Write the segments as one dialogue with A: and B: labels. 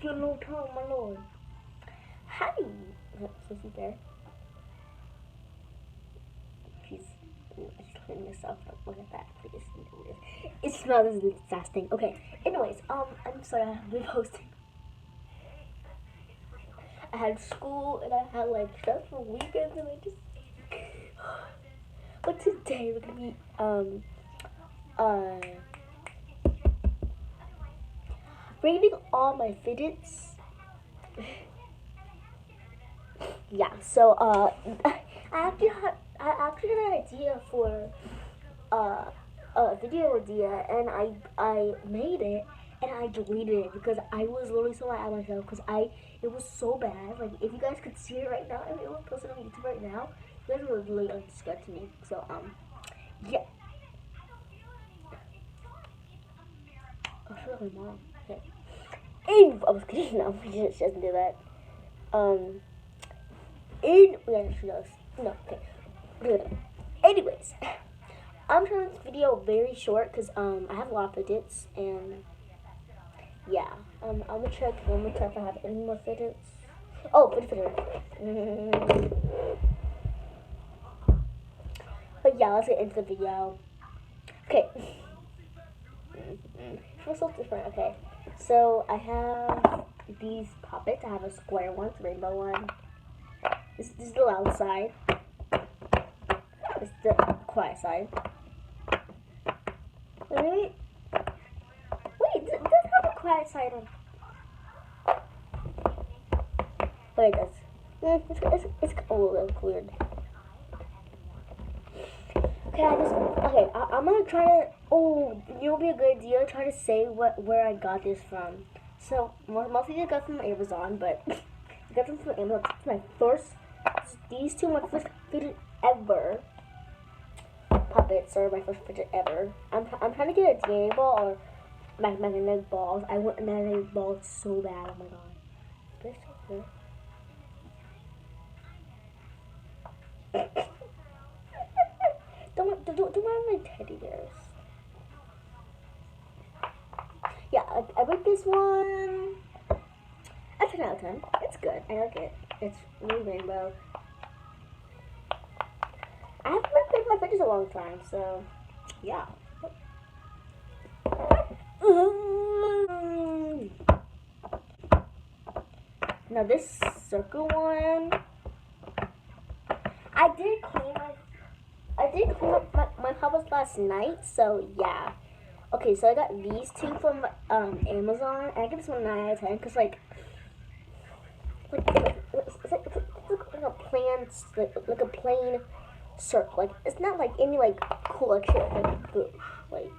A: been a long time, my lord. Hi. Is he there? Please. Just clean this up. Look at that. Please. It smells disgusting. Okay. Anyways, I'm sorry I've been posting. I had school and I had like stressful weekends and I just. But today we're gonna be rating all my fidgets. Yeah, so I actually had an idea for a video idea, and I made it and I deleted it because I was literally so mad at myself because it was so bad. Like if you guys could see it right now, if it was posted on YouTube right now, you guys would really disgust me. So yeah. Oh, should my mom. Okay. And I was kidding. No, she doesn't do that. Yeah, she does. No, okay. Good. Anyways, I'm trying this video very short because I have a lot of fidgets and yeah. I'm gonna check if I have any more fidgets. Oh, fidget. But yeah, let's get into the video. Okay. It feels so different. Okay. So I have these puppets. I have a square one, rainbow one. This is the loud side. This is the quiet side. Wait, it does have a quiet side on. Wait, it does. It's a little weird. Okay, I'm gonna try to. Oh, it'll be a good idea. Try to say where I got this from. So mostly I got from Amazon, but I got them from Amazon. It's my first. These two, my first fidget ever. Puppets are my first fidget ever. I'm trying to get a DNA ball or magnetic balls. I want a magnetic ball so bad. Oh my god. This so don't mind my teddy bears. Yeah, I rate this one a 10 out of 10. It's good. I like it. It's really rainbow. I haven't played my fidgets a long time, so yeah. Now this circle one, I did clean up my puppets last night, so yeah. Okay, so I got these two from Amazon, and I give this one 9 out of 10 because it's like a plain circle. Like it's not like any like cool like shit like boo. Like you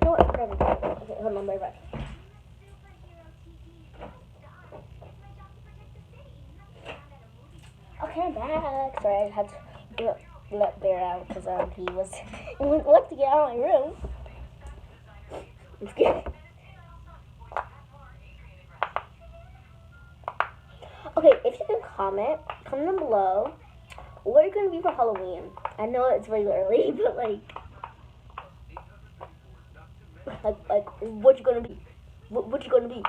A: know what? Whatever. Okay, hold on, right. Okay, I'm back. Sorry, I had to let Bear out because he left to get out of my room. It's good. Okay, if you can comment down below what are you gonna be for Halloween. I know it's really early, but like what you gonna be? What you gonna be?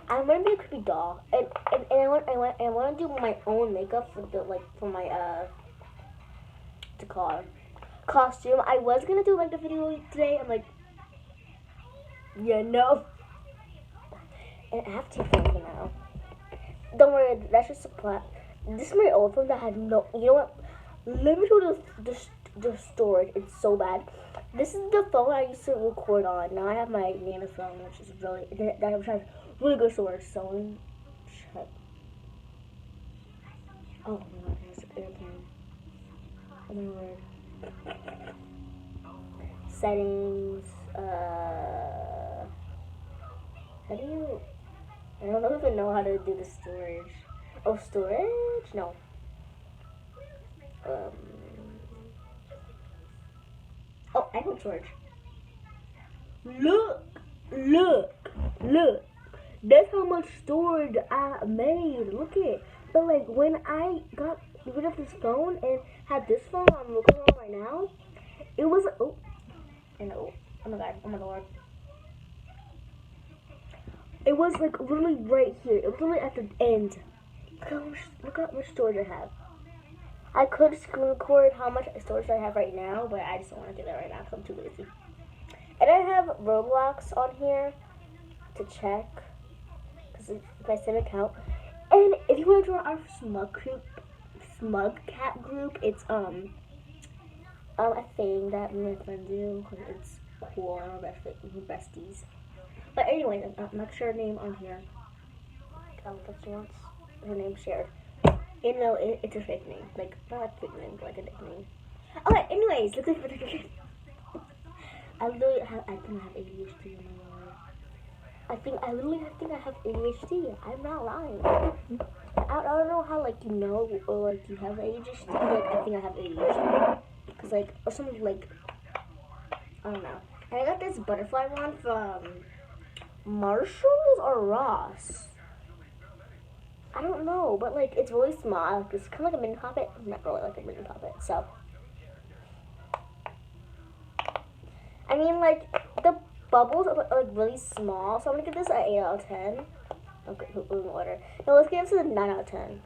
A: I'm gonna be a creepy doll, and I want to do my own makeup for my what's it called, costume. I was gonna do like the video today. I'm like, yeah, no. And I have two phones now. Don't worry, that's just a plat. This is my old phone that had no. You know what? Let me show you the storage. It's so bad. This is the phone I used to record on. Now I have my Nano phone, which is that has really good storage. So check. Oh my god, it's an airplane. Oh my word. Settings. How do you? I don't even know how to do the storage. Oh, storage? No. Oh, I know storage. Look. That's how much storage I made. Look at it. But like when I got rid of this phone and had this phone I'm recording on right now, it was oh my god, oh my lord. It was like literally right here. It was literally at the end. Look at how much storage I have. I could screen record how much storage I have right now, but I just don't want to do that right now because I'm too lazy. And I have Roblox on here to check because it's my sim account. And if you want to join our Smug Cat group, it's a thing that me and my friend do because it's cool and we're besties. But anyway, I'm not sure her name on here. But she wants her name shared. You know, it's a fake name. Like, not like a fake name, but like a nickname. Okay, anyways, look at the I think I have ADHD in my life. I think I have ADHD. I'm not lying. I don't know how, like, you know, or, like, you have ADHD, but I think I have ADHD. Because, like, or something, like, I don't know. And I got this butterfly one from Marshalls or Ross. I don't know, but, like, it's really small. Like, it's kind of like a mini puppet. It's not really like a mini puppet, so. I mean, like, the bubbles are, like, really small, so I'm gonna give this an 8 out of 10. Okay, who in order? No, let's give this a 9 out of 10.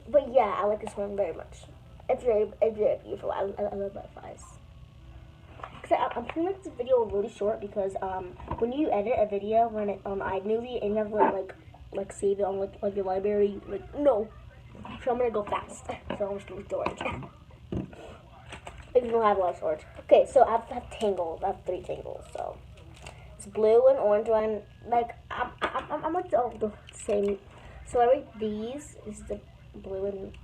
A: But yeah, I like this one very much. It's very beautiful. I love butterflies. I'm trying to make this video really short because when you edit a video when it on iMovie and you have to like save it on like your library, like no. So I'm gonna go fast. So I'm just gonna storage. If you don't have a lot of storage. Okay, so I have tangles. I have 3 tangles. So it's blue and orange one. Like I'm like the same. So I rate these. This is the blue and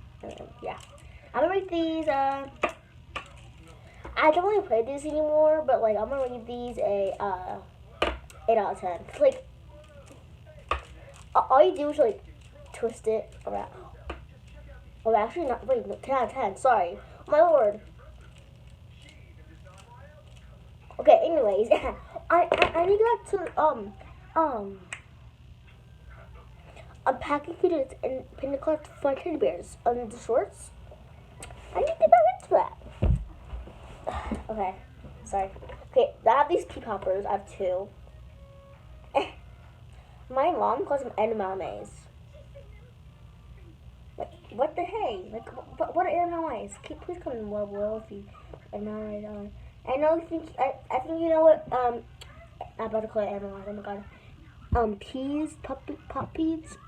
A: yeah. I'm gonna rate these. I don't really play these anymore, but like I'm gonna rate these a 8 out of 10. Like all you do is like twist it around. Oh, actually not. Wait, 10 out of 10. Sorry, my lord. Okay. Anyways, I need to get back to unpacking fidgets and pin collect for teddy bears on the shorts. I need to get back into that. Okay, sorry. Okay, I have these pea poppers. I have 2. My mom calls them edamames. Like, what the hey? Like, what are edamames? Please come in more royalty. I know. I think you know what. I'm about to call it edamames. Oh my god. Peas, puppies,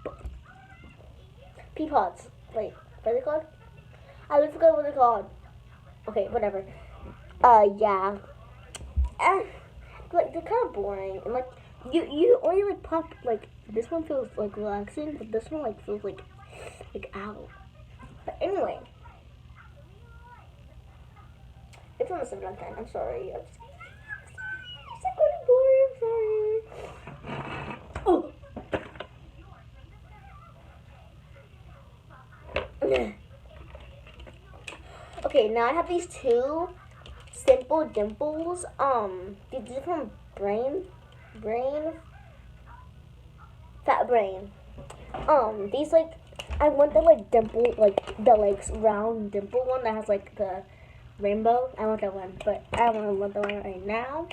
A: pea pods. Wait, what are they called? I forgot what they're called. Okay, whatever. Yeah. Like, they're kind of boring. And, like, you only, like, pop, like, this one feels, like, relaxing, but this one, like, feels, like, ow. But anyway. It's almost 7 out of 10. I'm sorry. I'm so boring. I'm sorry. Oh! Okay, now I have these 2 simple dimples. These are from Fat Brain. These like, I want the like dimple, like the like round dimple one that has like the rainbow. I want that one, but I don't want the one right now.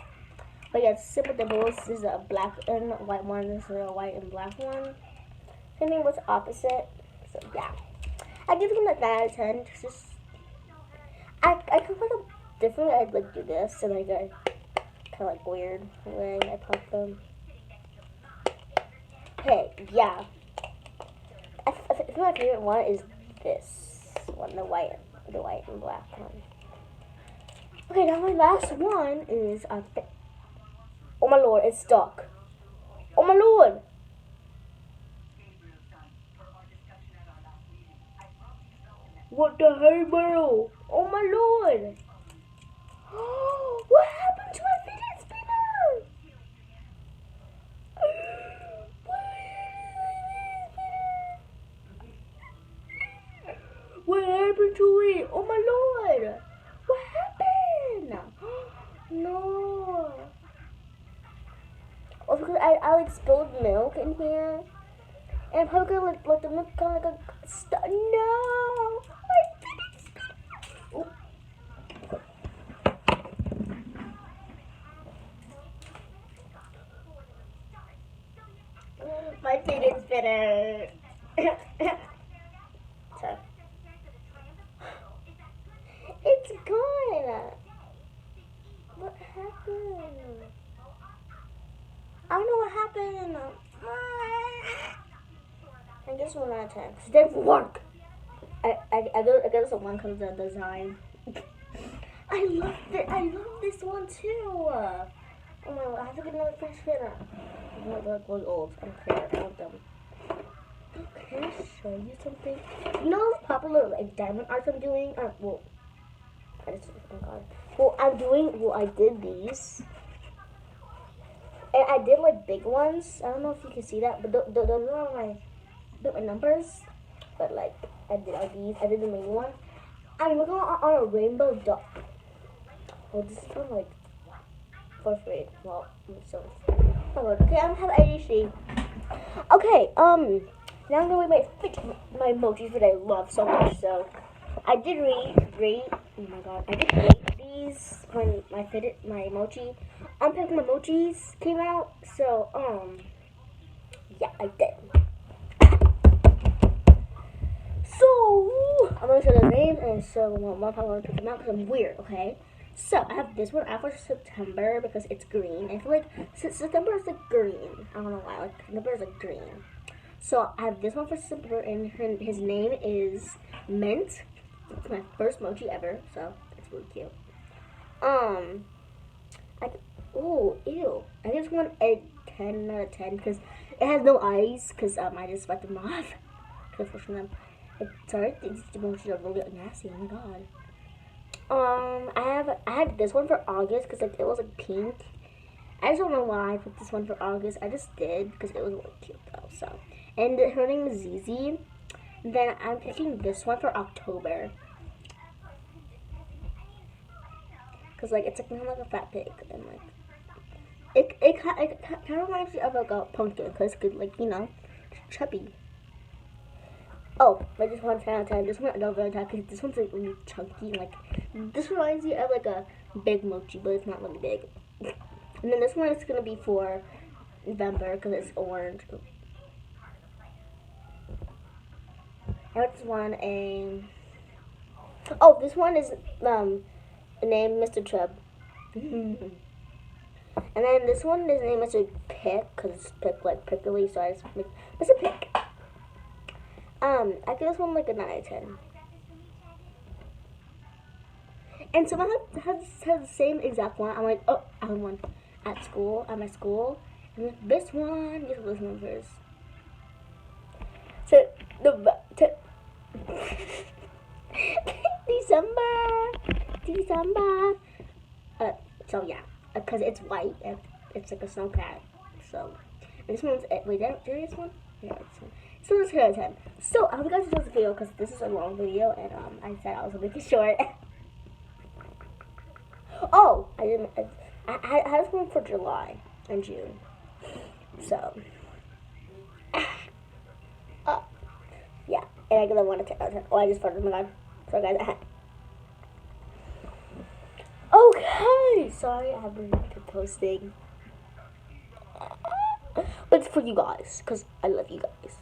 A: But yeah, simple dimples. This is a black and white one. This is a white and black one. Same thing was opposite. So yeah, I give them like 9 out of 10. Just I could like a different way I'd like do this in like a kind of like weird way. I pop them. Okay, yeah. I think my favorite one is this one, the white and black one. Okay, now my last one is oh my lord, it's stuck. Oh my lord. What the hell, bro? Oh my lord! What happened to my fidget spinner? What happened to it? Oh my lord! What happened? No. Oh, because I like spilled milk in here, and I'm probably gonna let the milk kind of like a no. just 1 out of 10. Cause it didn't work. I give this a 1 because of the design. I love it. I love this one too. Oh my god, I have to get another fresh fitter. I'm like really old. I don't care. I want them. Can I show you something? You know those popular like diamond arts I'm doing? Well, I just, oh my god. Well, I did these. And I did like big ones. I don't know if you can see that, but those are my numbers. But like, I did all these. I did the main one. I'm looking on a rainbow dot. Well, this is from like 4th grade. Well, I'm so okay, I don't have ADHD. Okay, now I'm gonna make my emojis that I love so much. So, I did rate. Oh my god, I did rate these when my emoji unpacking emojis came out. So, yeah, I did. So, I'm gonna show the names and so one time I'm gonna pick them out because I'm weird. Okay. So I have this one out for September because it's green. I feel like September is like green. I don't know why. Like September is like green. So I have this one for September, and his name is Mint. It's my first mochi ever, so it's really cute. Oh ew. I give this one a 10 out of 10 because it has no eyes. Because I just wiped them off. Because for them, sorry, these emojis are really nasty. Oh my god. I had this one for August because like it was like pink. I just don't know why I put this one for August. I just did because it was really cute though. So, and her name is Zizi. Then I'm picking this one for October because like it's like kind of like a fat pig and like it kind of reminds me of like a pumpkin because it's good, like, you know, chubby. Oh, but this one 10 out of 10. This one I don't really like because this one's like really chunky. Like this reminds me of like a big mochi, but it's not really big. And then this one is gonna be for November because it's orange. I have this one this one is named Mr. Chub. And then this one is named Mr. Pick because it's pick like prickly, so I just make Mr. Pick. I give this one like a 9 out of 10. And someone has the same exact one. I'm like, oh, I have one at my school. And this one, you have to listen first. So, December. So yeah, because it's white and it's like a snow cat. So, and this one's, wait, there is one? Yeah, this one. So let's hear 10. So I hope you guys enjoyed this video because this is a long video and I said I was gonna make it short. Oh, I didn't. I had this one for July and June. So yeah, and I give it 1 out of 10. Oh, I just farted. Oh my god. Sorry guys. Okay, sorry I haven't been posting, but it's for you guys because I love you guys.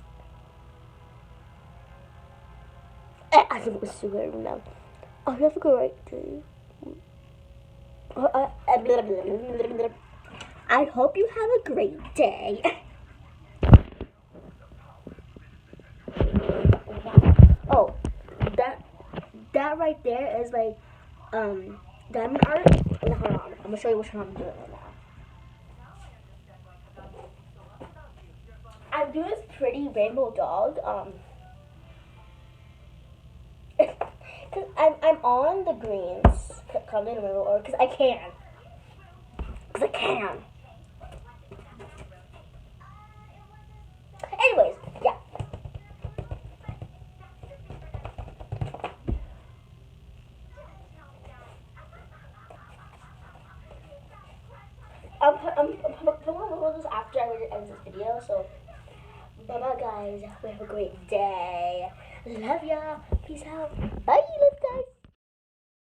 A: I think it was super good now. Oh, you have a great day. I hope you have a great day. Oh, that right there is my diamond art. Hold on, I'm gonna show you which one I'm doing right now. I'm doing this pretty rainbow dog. Cause I'm on the greens. Come in the middle, or cause I can. Anyways, yeah. I'm putting this after I end this video. So, bye bye guys. We have a great day. Love ya. Peace out. Bye.